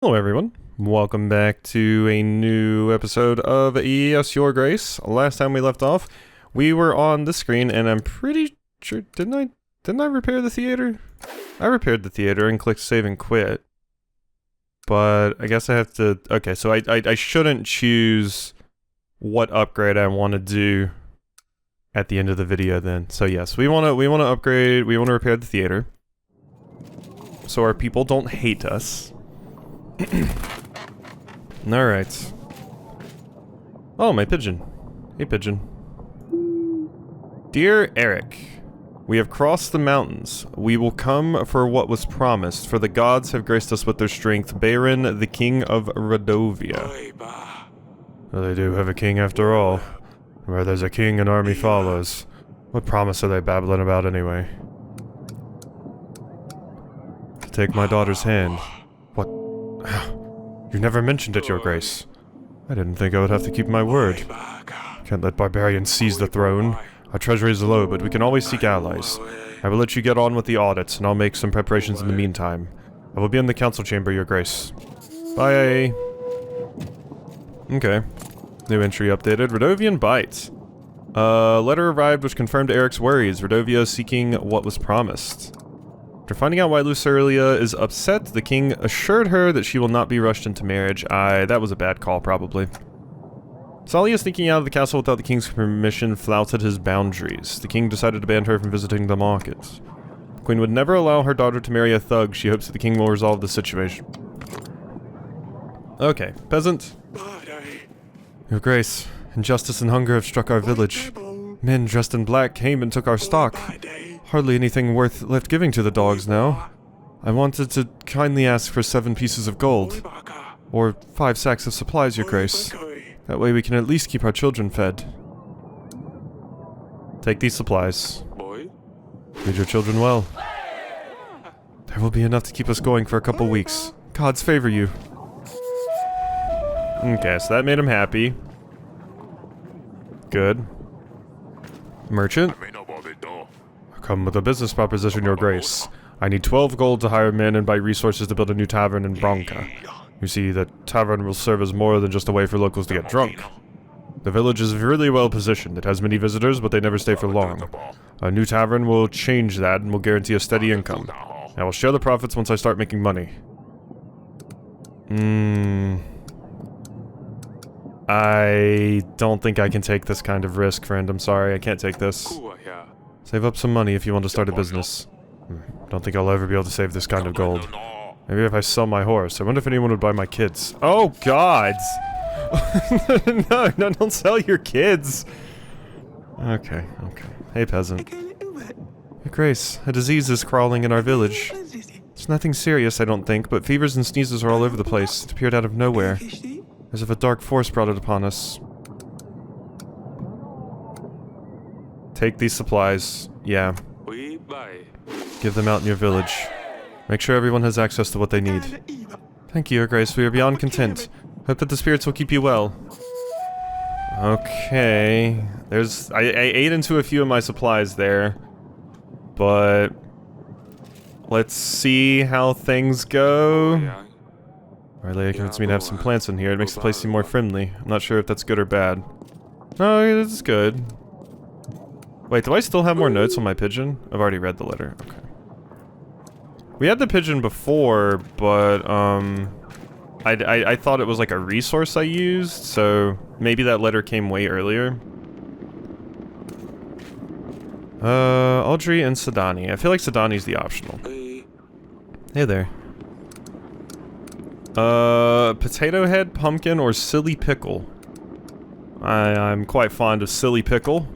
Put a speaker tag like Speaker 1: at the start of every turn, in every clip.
Speaker 1: Hello everyone, welcome back to a new episode of Yes, Your Grace. Last time we left off, we were on the screen and I'm pretty sure, didn't I repair the theater? I repaired the theater and clicked save and quit. But I guess I have to, okay, so I shouldn't choose what upgrade I want to do at the end of the video then. So yes, we want to upgrade, we want to repair the theater. So our people don't hate us. Alright. Oh, my pigeon. Hey, pigeon. Dear Eric, we have crossed the mountains. We will come for what was promised, for the gods have graced us with their strength. Baron, the king of Rodovia. Well, they do have a king after all. Where there's a king, an army follows. What promise are they babbling about anyway? To take my daughter's hand. What? You never mentioned it, Your Grace. I didn't think I would have to keep my word. Can't let barbarians seize the throne. Our treasury is low, but we can always seek allies. I will let you get on with the audits, and I'll make some preparations in the meantime. I will be in the council chamber, Your Grace. Bye. Okay. New entry updated. Rodovian Bites. Letter arrived which confirmed Eric's worries. Rodovia is seeking what was promised. After finding out why Luceria is upset, the king assured her that she will not be rushed into marriage. That was a bad call, probably. Salia, sneaking out of the castle without the king's permission, flouted his boundaries. The king decided to ban her from visiting the market. The queen would never allow her daughter to marry a thug. She hopes that the king will resolve the situation. Okay, peasant. Your Grace, injustice and hunger have struck our village. Men dressed in black came and took our stock. Hardly anything worth left giving to the dogs now. I wanted to kindly ask for 7 pieces of gold. Or 5 sacks of supplies, Your Grace. That way we can at least keep our children fed. Take these supplies. Feed your children well. There will be enough to keep us going for a couple weeks. Gods favor you. Okay, so that made him happy. Good. Merchant. Come with a business proposition, Your Grace. I need 12 gold to hire men and buy resources to build a new tavern in Branca. You see, the tavern will serve as more than just a way for locals to get drunk. The village is really well positioned. It has many visitors, but they never stay for long. A new tavern will change that and will guarantee a steady income. I will share the profits once I start making money. I don't think I can take this kind of risk, friend. I'm sorry, I can't take this. Save up some money if you want to start a business. Don't think I'll ever be able to save this kind of gold. Maybe if I sell my horse. I wonder if anyone would buy my kids. Oh, God! No, don't sell your kids! Okay. Hey, peasant. Your Grace, a disease is crawling in our village. It's nothing serious, I don't think, but fevers and sneezes are all over the place. It appeared out of nowhere. As if a dark force brought it upon us. Take these supplies. Yeah. Give them out in your village. Make sure everyone has access to what they need. Thank you, Your Grace. We are beyond content. Hope that the spirits will keep you well. Okay. I ate into a few of my supplies there. But let's see how things go. Riley convinced me to have some plants in here. It makes the place seem more friendly. I'm not sure if that's good or bad. No, this is good. Wait, do I still have more notes on my pigeon? I've already read the letter. Okay. We had the pigeon before, but, I thought it was like a resource I used, so maybe that letter came way earlier. Audrey and Sadani. I feel like Sadani's the optional. Hey there. Potato head, pumpkin, or silly pickle? I'm quite fond of silly pickle.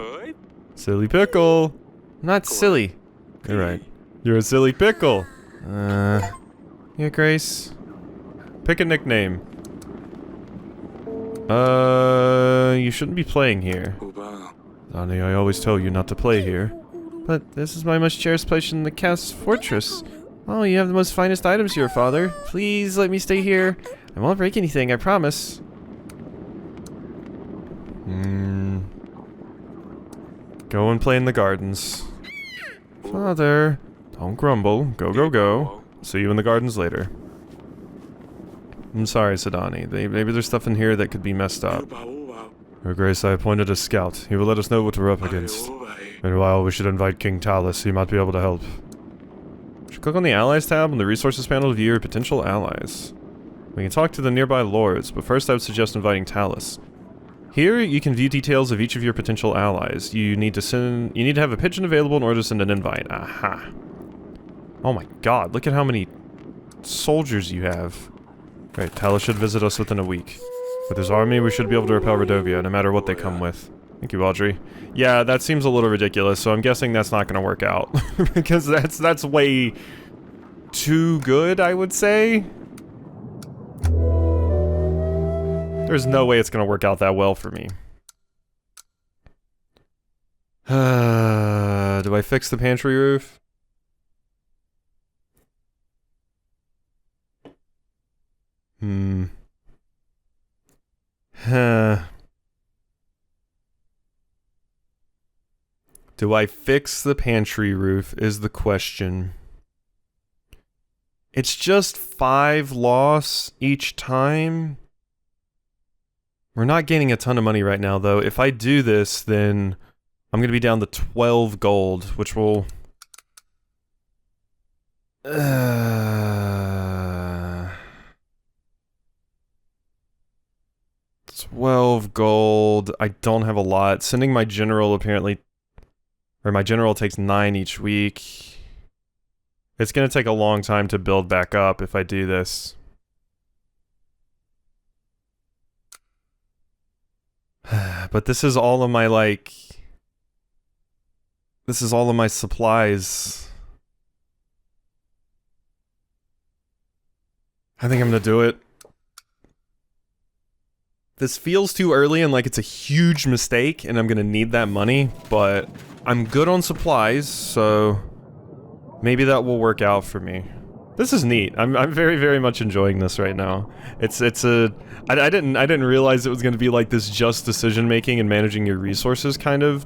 Speaker 1: Silly pickle! Not silly. You're right. You're a silly pickle! Your Grace. Pick a nickname. You shouldn't be playing here. Donnie, I always tell you not to play here. But this is my most cherished place in the cast's fortress. Oh, you have the most finest items here, Father. Please let me stay here. I won't break anything, I promise. Go and play in the gardens. Father, don't grumble. Go. See you in the gardens later. I'm sorry, Sadani. Maybe there's stuff in here that could be messed up. Your Grace, I appointed a scout. He will let us know what we're up against. Meanwhile, we should invite King Talys. He might be able to help. Click on the Allies tab on the Resources panel to view your potential allies. We can talk to the nearby lords, but first I would suggest inviting Talys. Here, you can view details of each of your potential allies. You need to have a pigeon available in order to send an invite. Aha. Oh my god, look at how many soldiers you have. Right, Talys should visit us within a week. With his army, we should be able to repel Redovia, no matter what they come with. Thank you, Audrey. Yeah, that seems a little ridiculous, so I'm guessing that's not gonna work out. Because that's way too good, I would say. There's no way it's gonna work out that well for me. Do I fix the pantry roof? Do I fix the pantry roof is the question. It's just 5 loss each time. We're not gaining a ton of money right now, though. If I do this, then I'm going to be down to 12 gold, which will... 12 gold. I don't have a lot. Sending my general apparently... Or my general takes 9 each week. It's going to take a long time to build back up if I do this. But this is all of my, like... This is all of my supplies. I think I'm gonna do it. This feels too early and like it's a huge mistake and I'm gonna need that money, but I'm good on supplies, so maybe that will work out for me. This is neat. I'm very, very much enjoying this right now. I didn't realize it was gonna be like this just decision making and managing your resources kind of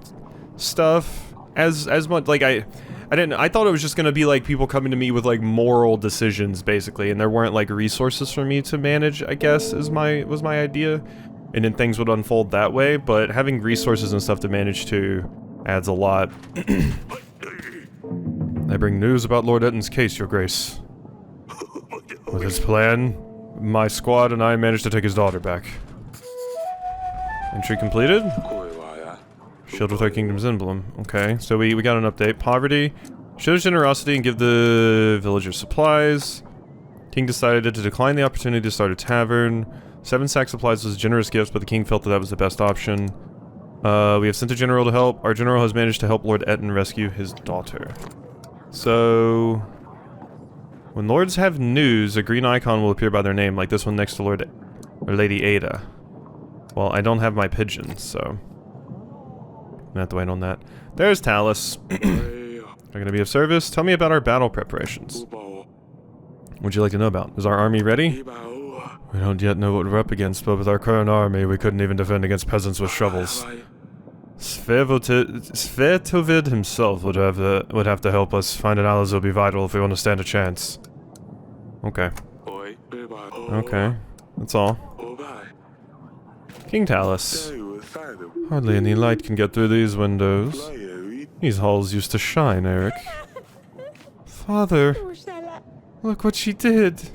Speaker 1: stuff as much. Like I thought it was just gonna be like people coming to me with like moral decisions basically, and there weren't like resources for me to manage, I guess was my idea. And then things would unfold that way, but having resources and stuff to manage too adds a lot. I bring news about Lord Etton's case, Your Grace. With his plan, my squad and I managed to take his daughter back. Entry completed? Shield with our kingdom's emblem. Okay, so we got an update. Poverty. Shows generosity and give the villagers supplies. King decided to decline the opportunity to start a tavern. 7 sack supplies was a generous gift, but the king felt that was the best option. We have sent a general to help. Our general has managed to help Lord Etton rescue his daughter. So... when lords have news, a green icon will appear by their name, like this one next to Lord... or Lady Ada. Well, I don't have my pigeons, so... I'm gonna have to wait on that. There's Talys. Are gonna be of service? Tell me about our battle preparations. What'd you like to know about? Is our army ready? We don't yet know what we're up against, but with our current army, we couldn't even defend against peasants with shovels. Svetovid himself would have to help us. Finding allies will be vital if we want to stand a chance. Okay. Okay. That's all. King Talys. Hardly any light can get through these windows. These halls used to shine, Eric. Father, look what she did.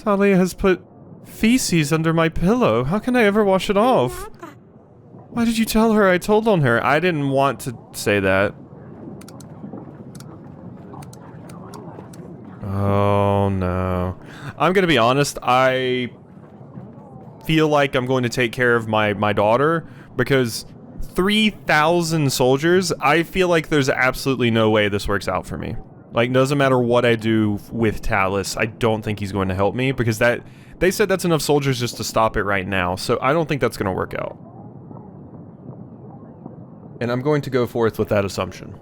Speaker 1: Talia has put feces under my pillow. How can I ever wash it off? Why did you tell her I told on her? I didn't want to say that. Oh no. I'm gonna be honest, I feel like I'm going to take care of my daughter, because 3,000 soldiers, I feel like there's absolutely no way this works out for me. Like, doesn't matter what I do with Talys, I don't think he's going to help me, because they said that's enough soldiers just to stop it right now, so I don't think that's going to work out. And I'm going to go forth with that assumption.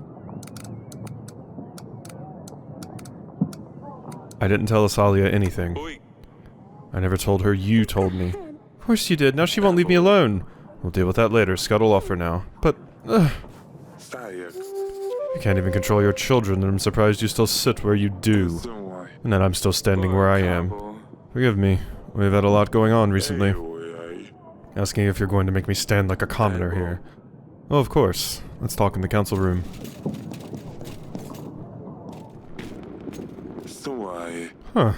Speaker 1: I didn't tell Asalia anything. I never told her you told me. Of course you did, now she won't leave me alone. We'll deal with that later, scuttle off for now. But, you can't even control your children, and I'm surprised you still sit where you do. And that I'm still standing where I am. Forgive me. We've had a lot going on recently. Asking if you're going to make me stand like a commoner here. Oh, of course. Let's talk in the council room. Huh.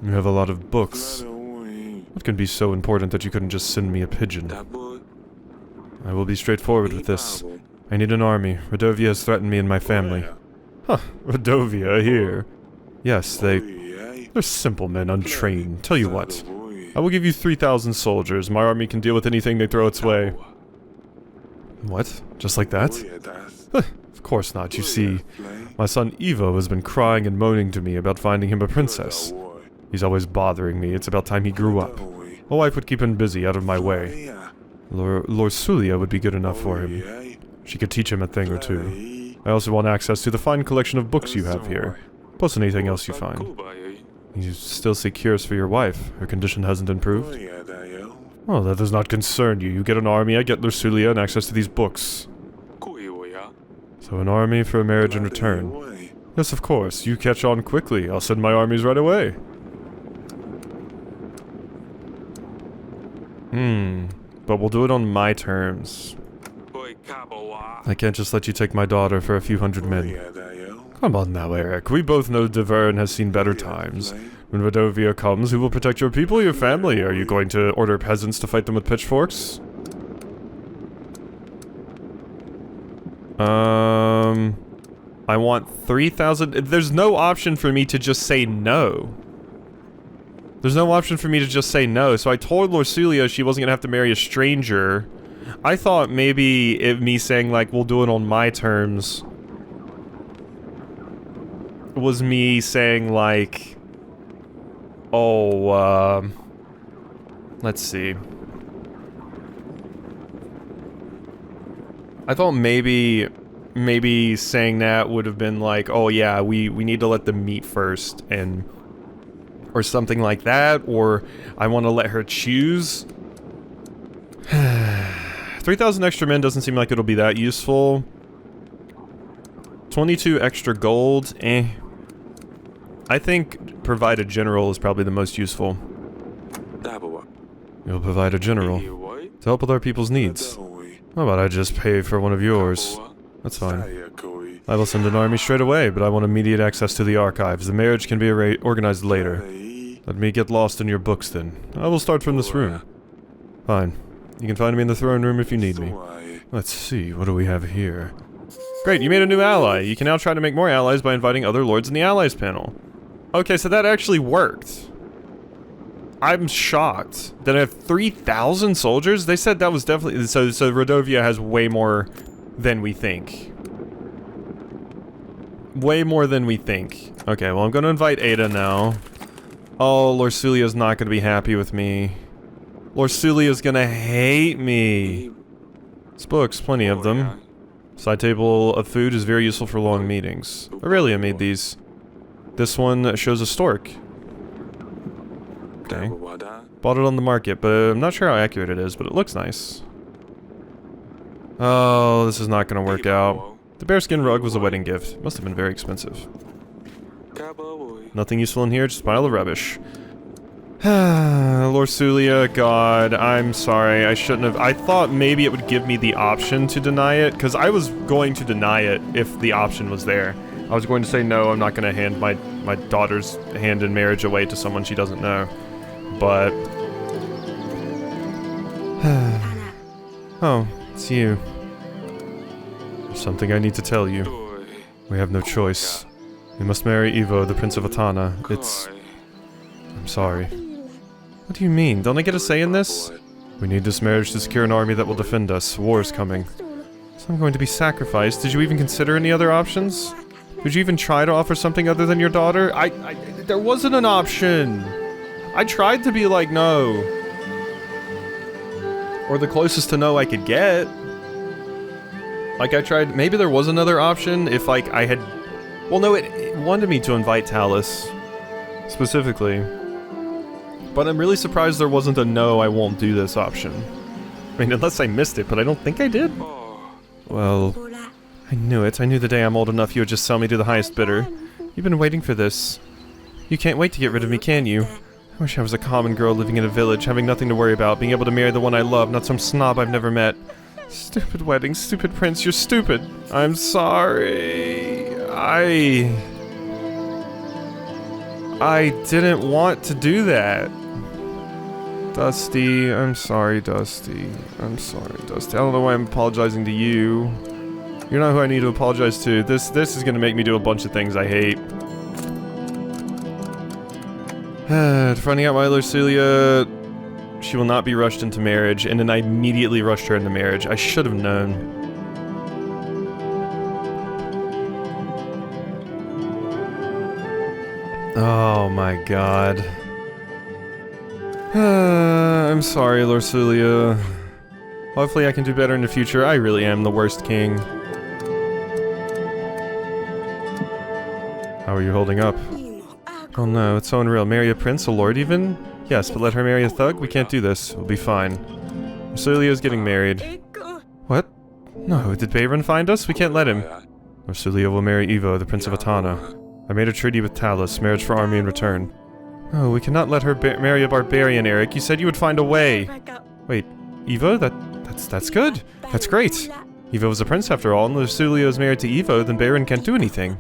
Speaker 1: You have a lot of books. What can be so important that you couldn't just send me a pigeon? I will be straightforward with this. I need an army. Rodovia has threatened me and my family. Huh. Rodovia here. Yes, they're simple men, untrained. Tell you what. I will give you 3,000 soldiers. My army can deal with anything they throw its way. What? Just like that? Of course not. You see, my son Ivo has been crying and moaning to me about finding him a princess. He's always bothering me. It's about time he grew up. My wife would keep him busy, out of my way. Lorsulia would be good enough for him. She could teach him a thing or two. I also want access to the fine collection of books you have here, plus anything else you find. You still seek cures for your wife. Her condition hasn't improved. Oh, that does not concern you. You get an army, I get Lorsulia and access to these books. So an army for a marriage in return. Yes, of course. You catch on quickly. I'll send my armies right away. But we'll do it on my terms. I can't just let you take my daughter for a few hundred men. Come on now, Eric. We both know Deverne has seen better times. When Rodovia comes, who will protect your people, your family? Are you going to order peasants to fight them with pitchforks? I want 3,000... There's no option for me to just say no. There's no option for me to just say no, so I told Lorsulia she wasn't gonna have to marry a stranger. I thought maybe me saying, like, we'll do it on my terms was me saying, like, oh, let's see. I thought maybe saying that would have been like, oh yeah, we need to let them meet first, and or something like that, or I want to let her choose. 3,000 extra men doesn't seem like it'll be that useful. 22 extra gold, eh. I think provide a general is probably the most useful. You'll provide a general to help with our people's needs. How about I just pay for one of yours? That's fine. I will send an army straight away, but I want immediate access to the archives. The marriage can be organized later. Let me get lost in your books then. I will start from this room. Fine. You can find me in the throne room if you need me. Let's see, what do we have here? Great, you made a new ally. You can now try to make more allies by inviting other lords in the allies panel. Okay, so that actually worked. I'm shocked. That I have 3,000 soldiers? They said that was definitely... So Rodovia has way more than we think. Way more than we think. Okay, well I'm gonna invite Ada now. Oh, Lorsulia's not gonna be happy with me. Lorsulia's gonna hate me. These books, plenty of them. Side table of food is very useful for long meetings. Aurelia made these. This one shows a stork. Okay. Bought it on the market, but I'm not sure how accurate it is, but it looks nice. Oh, this is not gonna work out. The bearskin rug was a wedding gift. Must have been very expensive. Nothing useful in here, just a pile of rubbish. Lorsulia, God, I'm sorry, I shouldn't have. I thought maybe it would give me the option to deny it, because I was going to deny it if the option was there. I was going to say, no, I'm not going to hand my daughter's hand in marriage away to someone she doesn't know. But... oh, it's you. There's something I need to tell you. We have no choice. We must marry Ivo, the Prince of Atana. It's... I'm sorry. What do you mean? Don't I get a say in this? We need this marriage to secure an army that will defend us. War is coming. So I'm going to be sacrificed. Did you even consider any other options? Did you even try to offer something other than your daughter? There wasn't an option! I tried to be like, no. Or the closest to no I could get. Like, I tried... Maybe there was another option if, like, I had... Well, no, it wanted me to invite Talys. Specifically. But I'm really surprised there wasn't a no, I won't do this option. I mean, unless I missed it, but I don't think I did. Well, I knew it. I knew the day I'm old enough you would just sell me to the highest bidder. You've been waiting for this. You can't wait to get rid of me, can you? I wish I was a common girl living in a village, having nothing to worry about, being able to marry the one I love, not some snob I've never met. Stupid wedding, stupid prince, you're stupid. I'm sorry. I didn't want to do that. Dusty, I'm sorry, Dusty. I'm sorry, Dusty. I don't know why I'm apologizing to you. You're not who I need to apologize to. This is gonna make me do a bunch of things I hate. Finding out why Lucilia... She will not be rushed into marriage, and then I immediately rushed her into marriage. I should have known. Oh my god. I'm sorry, Lucilia. Hopefully I can do better in the future. I really am the worst king. How are you holding up? Oh no, it's so unreal. Marry a prince, a lord even? Yes, but let her marry a thug? We can't do this. We'll be fine. Marcelia's getting married. What? No, did Bayron find us? We can't let him. Marcelia will marry Ivo, the Prince of Atana. I made a treaty with Talys, marriage for army in return. No, we cannot let her marry a barbarian, Eric. You said you would find a way. Wait, Ivo? That's good. That's great. Ivo was a prince after all, and Marcelia is married to Ivo, then Bayron can't do anything.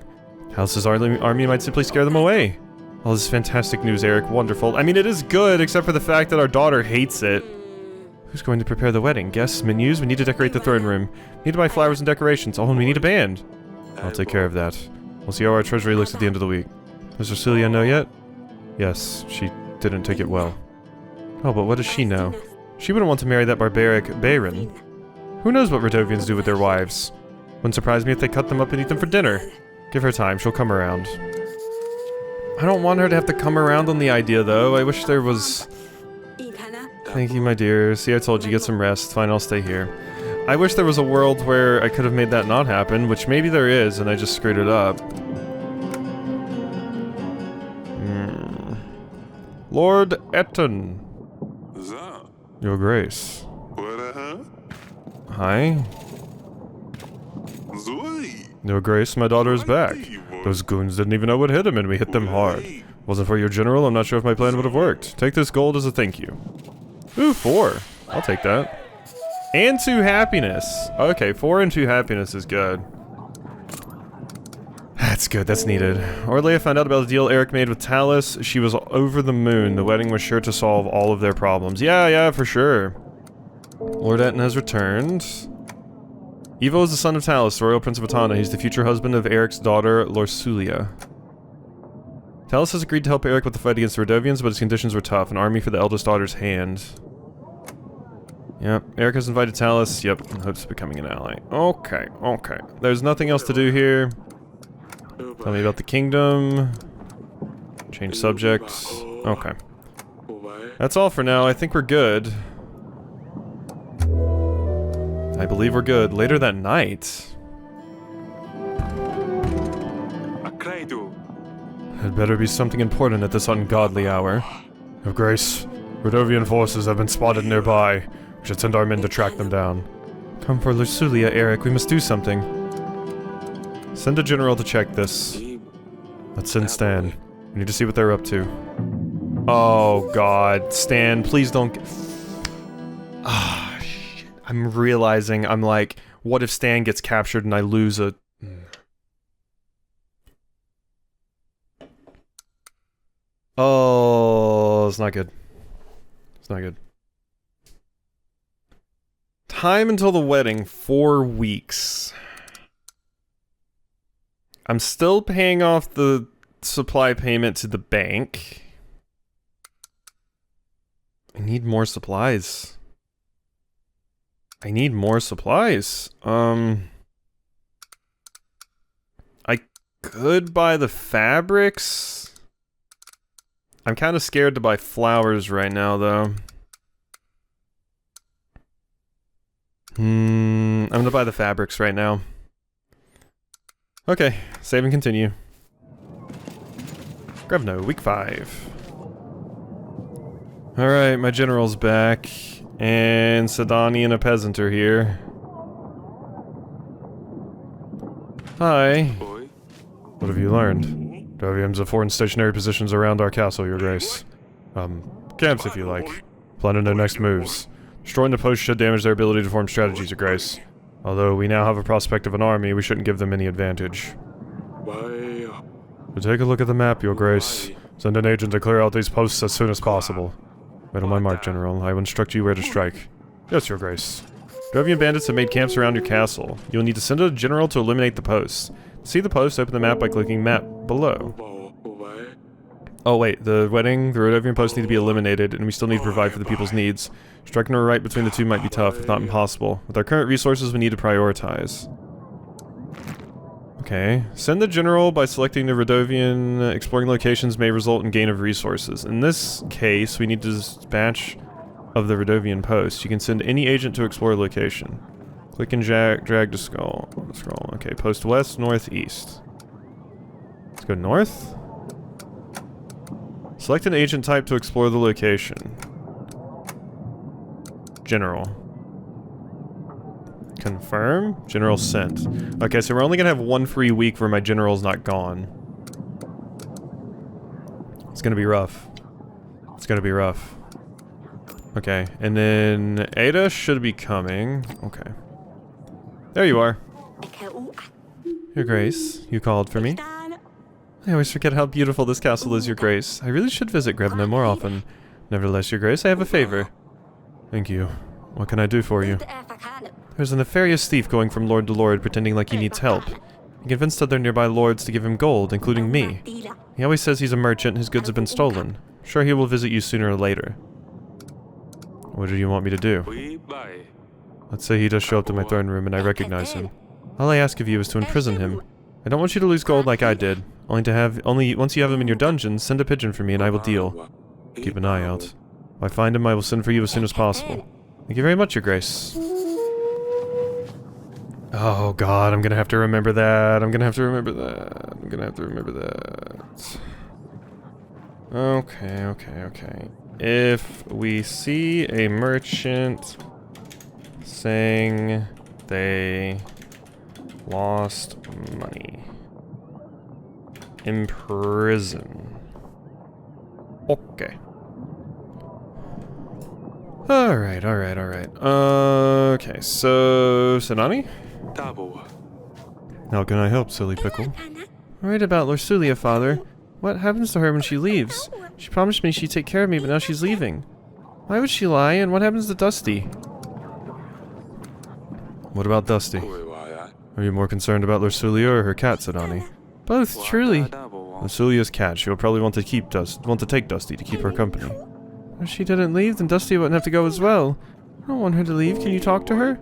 Speaker 1: Talys's army might simply scare them away. All this is fantastic news, Eric. Wonderful. I mean, it is good, except for the fact that our daughter hates it. Who's going to prepare the wedding? Guests, menus? We need to decorate the throne room. We need to buy flowers and decorations. Oh, and we need a band. I'll take care of that. We'll see how our treasury looks at the end of the week. Does Marcelia know yet? Yes, she didn't take it well. Oh, but what does she know? She wouldn't want to marry that barbaric Bayron. Who knows what Radovians do with their wives? Wouldn't surprise me if they cut them up and eat them for dinner. Give her time, she'll come around. I don't want her to have to come around on the idea, though. I wish there was... Thank you, my dear. See, I told you, get some rest. Fine, I'll stay here. I wish there was a world where I could have made that not happen, which maybe there is, and I just screwed it up. Lord Eton. Your Grace. Hi. Your Grace, my daughter is back. Those goons didn't even know what hit him, and we hit them hard. Wasn't for your general, I'm not sure if my plan would have worked. Take this gold as a thank you. Ooh, 4. I'll take that. And 2 happiness. Okay, 4 and 2 happiness is good. That's good, that's needed. Orlea found out about the deal Eric made with Talys. She was over the moon. The wedding was sure to solve all of their problems. Yeah, for sure. Lord Eton has returned. Ivo is the son of Talys, the royal prince of Atana. He's the future husband of Eric's daughter, Lorsulia. Talys has agreed to help Eric with the fight against the Radovians, but his conditions were tough. An army for the eldest daughter's hand. Yep, Eric has invited Talys, yep, in hopes of becoming an ally. Okay. There's nothing else to do here. Tell me about the kingdom. Change subjects. Okay. That's all for now. I think we're good. I believe we're good. Later that night. It better be something important at this ungodly hour. Your Grace, Radovian forces have been spotted nearby. We should send our men to track them down. Come for Lusulia, Eric. We must do something. Send a general to check this. Let's send Stan. We need to see what they're up to. Oh god, Stan, please don't get... Ah, shit. I'm realizing, I'm like, what if Stan gets captured and I lose a... Oh, it's not good. It's not good. Time until the wedding, 4 weeks. I'm still paying off the supply payment to the bank. I need more supplies. I need more supplies. I could buy the fabrics. I'm kind of scared to buy flowers right now, though. I'm gonna buy the fabrics right now. Okay, save and continue. Grevno, week 5. Alright, my general's back. And Sedani and a peasant are here. Hi. What have you learned? Radovians have foreign stationary positions around our castle, Your Grace. Camps if you like. Planning their next moves. Destroying the post should damage their ability to form strategies, Your Grace. Although we now have a prospect of an army, we shouldn't give them any advantage. But take a look at the map, Your Grace. Send an agent to clear out these posts as soon as possible. Right on my mark, General. I will instruct you where to strike. Yes, Your Grace. Dravian bandits have made camps around your castle. You'll need to send a general to eliminate the posts. To see the posts, open the map by clicking map below. Oh wait, the Rhodovian posts need to be eliminated, and we still need to provide for the people's needs. Striking a right between the two might be tough, if not impossible. With our current resources, we need to prioritize. Okay. Send the general by selecting the Rhodovian. Exploring locations may result in gain of resources. In this case, we need to dispatch of the Rhodovian post. You can send any agent to explore a location. Click and drag to scroll. Okay, post west, north, east. Let's go north. Select an agent type to explore the location. General. Confirm. General sent. Okay, so we're only gonna have one free week where my general's not gone. It's gonna be rough. It's gonna be rough. Okay, and then Ada should be coming. Okay. There you are. Your Grace, you called for me. I always forget how beautiful this castle is, Your Grace. I really should visit Grebna more often. Nevertheless, Your Grace, I have a favor. Thank you. What can I do for you? There's a nefarious thief going from lord to lord pretending like he needs help. He convinced other nearby lords to give him gold, including me. He always says he's a merchant and his goods have been stolen. I'm sure he will visit you sooner or later. What do you want me to do? Let's say he does show up to my throne room and I recognize him. All I ask of you is to imprison him. I don't want you to lose gold like I did. Only once you have him in your dungeon, send a pigeon for me and I will deal. Keep an eye out. If I find him, I will send for you as soon as possible. Thank you very much, Your Grace. Oh god, I'm gonna have to remember that. I'm gonna have to remember that. Okay. If we see a merchant saying they lost money, imprison. Okay. Alright. Okay, so Senani? How can I help, silly pickle? Right about Lorsulia, father. What happens to her when she leaves? She promised me she'd take care of me, but now she's leaving. Why would she lie, and what happens to Dusty? What about Dusty? Are you more concerned about Lorsulia or her cat, Senani? Both, truly. Lorsulia's cat. She'll probably want to take Dusty to keep her company. If she didn't leave, then Dusty wouldn't have to go as well. I don't want her to leave. Can you talk to her?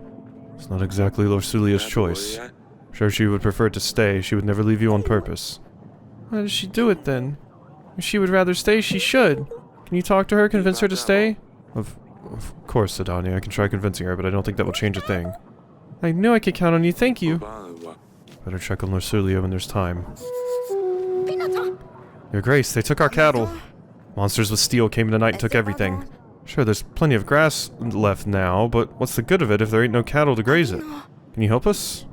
Speaker 1: It's not exactly Lorsulia's choice. I'm sure she would prefer to stay. She would never leave you on purpose. Why does she do it then? If she would rather stay, she should. Can you talk to her, convince her to stay? Of course, Sedani. I can try convincing her, but I don't think that will change a thing. I knew I could count on you. Thank you. Better check on Lorsulia when there's time. Your Grace, they took our cattle. Monsters with steel came in tonight and took everything. Sure, there's plenty of grass left now, but what's the good of it if there ain't no cattle to graze it? Can you help us?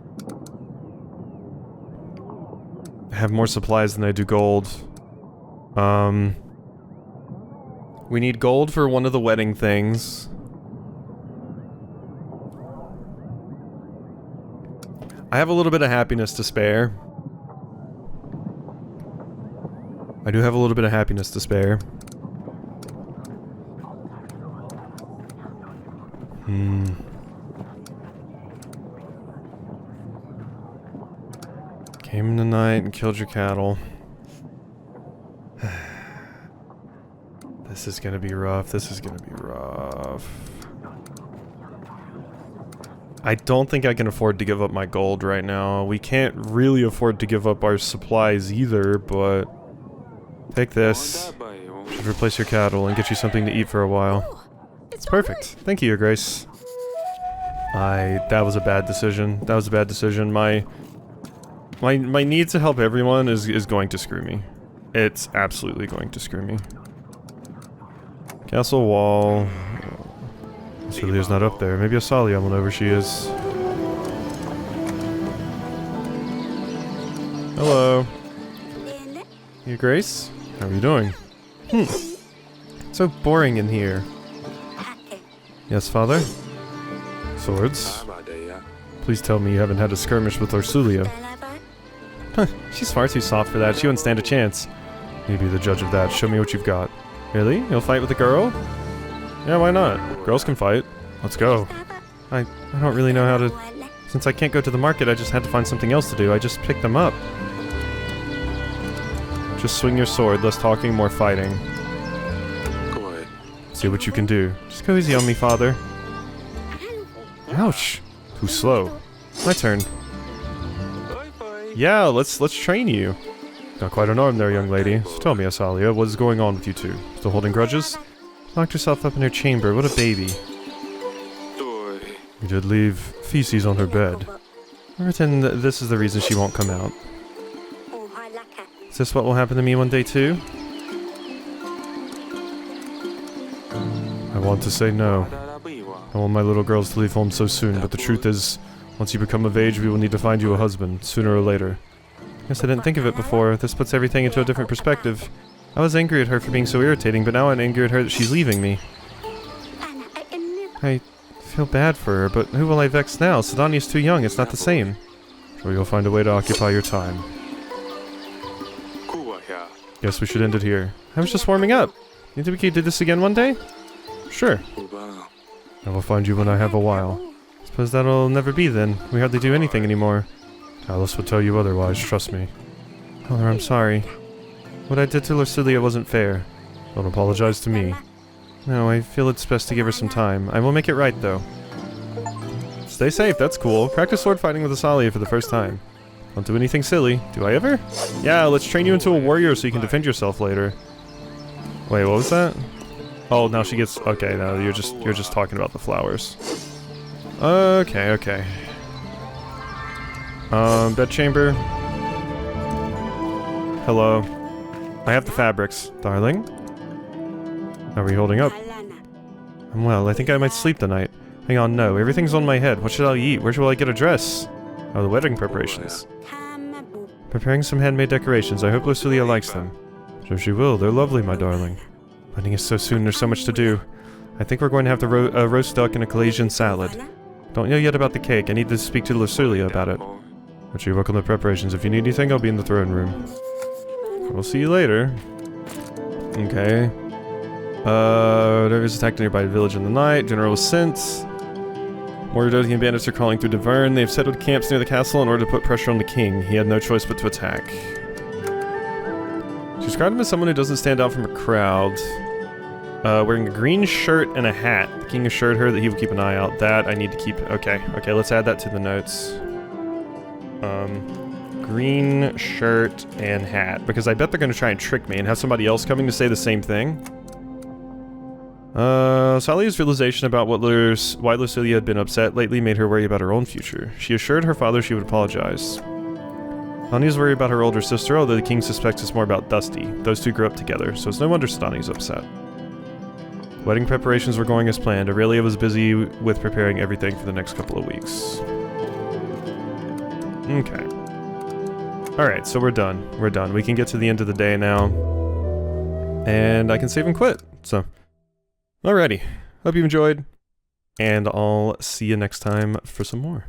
Speaker 1: I have more supplies than I do gold. We need gold for one of the wedding things. I have a little bit of happiness to spare. I do have a little bit of happiness to spare. Came in the night and killed your cattle. This is gonna be rough. I don't think I can afford to give up my gold right now. We can't really afford to give up our supplies either, but... Take this. Should replace your cattle and get you something to eat for a while. Perfect. Thank you, Your Grace. That was a bad decision. My need to help everyone is going to screw me. It's absolutely going to screw me. Castle wall. Celia's not up there. Maybe Asalia will know where she is. Hello. Your Grace? How are you doing? so boring in here. Yes, father? Swords? Please tell me you haven't had a skirmish with Ursulia. Huh, she's far too soft for that. She wouldn't stand a chance. You be the judge of that. Show me what you've got. Really? You'll fight with a girl? Yeah, why not? Girls can fight. Let's go. I don't really know how to... Since I can't go to the market, I just had to find something else to do. I just picked them up. Just swing your sword. Less talking, more fighting. Go ahead. See what you can do. Just go easy on me, father. Ouch. Too slow. My turn. Yeah, let's train you. Got quite an arm there, young lady. So tell me, Asalia, what is going on with you two? Still holding grudges? Locked herself up in her chamber. What a baby. You did leave feces on her bed. I pretend that this is the reason she won't come out. Is this what will happen to me one day too? I want to say no. I want my little girls to leave home so soon, but the truth is, once you become of age, we will need to find you a husband, sooner or later. Guess I didn't think of it before. This puts everything into a different perspective. I was angry at her for being so irritating, but now I'm angry at her that she's leaving me. I feel bad for her, but who will I vex now? Sidonia's too young, it's not the same. Sure, you'll find a way to occupy your time. Guess we should end it here. I was just warming up. You think we could do this again one day? Sure. I will find you when I have a while. Suppose that'll never be then. We hardly do anything anymore. Talys would tell you otherwise, trust me. Mother, I'm sorry. What I did to Ursulia wasn't fair. Don't apologize to me. No, I feel it's best to give her some time. I will make it right, though. Stay safe, that's cool. Practice sword fighting with Asalia for the first time. Don't do anything silly. Do I ever? Yeah, let's train you into a warrior so you can defend yourself later. Wait, what was that? Oh, now she gets... Okay, no, you're just talking about the flowers. Okay, okay. Bedchamber. Hello. I have the fabrics, darling. How are you holding up? I'm well. I think I might sleep tonight. Hang on, no. Everything's on my head. What should I eat? Where shall I get a dress? Oh, the wedding preparations. Preparing some handmade decorations. I hope Ursulia likes them. Sure she will. They're lovely, my darling. Wedding is so soon. There's so much to do. I think we're going to have the roast duck and a Caucasian salad. Don't know yet about the cake. I need to speak to Ursulia about it. But you work on the preparations. If you need anything, I'll be in the throne room. We'll see you later. Okay. Whatever's attacked a nearby village in the night. General was sent. More Dothian bandits are crawling through Deverne. They've settled camps near the castle in order to put pressure on the king. He had no choice but to attack. She described him as someone who doesn't stand out from a crowd. Wearing a green shirt and a hat. The king assured her that he would keep an eye out. That I need to keep... Okay, okay, let's add that to the notes. Green shirt and hat. Because I bet they're going to try and trick me and have somebody else coming to say the same thing. Salia's realization about why Ursulia had been upset lately made her worry about her own future. She assured her father she would apologize. Sidonia's worried about her older sister, although the king suspects it's more about Dusty. Those two grew up together, so it's no wonder Sidonia's upset. Wedding preparations were going as planned. Aurelia was busy with preparing everything for the next couple of weeks. Okay. Alright, so we're done. We're done. We can get to the end of the day now. And I can save and quit, so... Alrighty. Hope you enjoyed. And I'll see you next time for some more.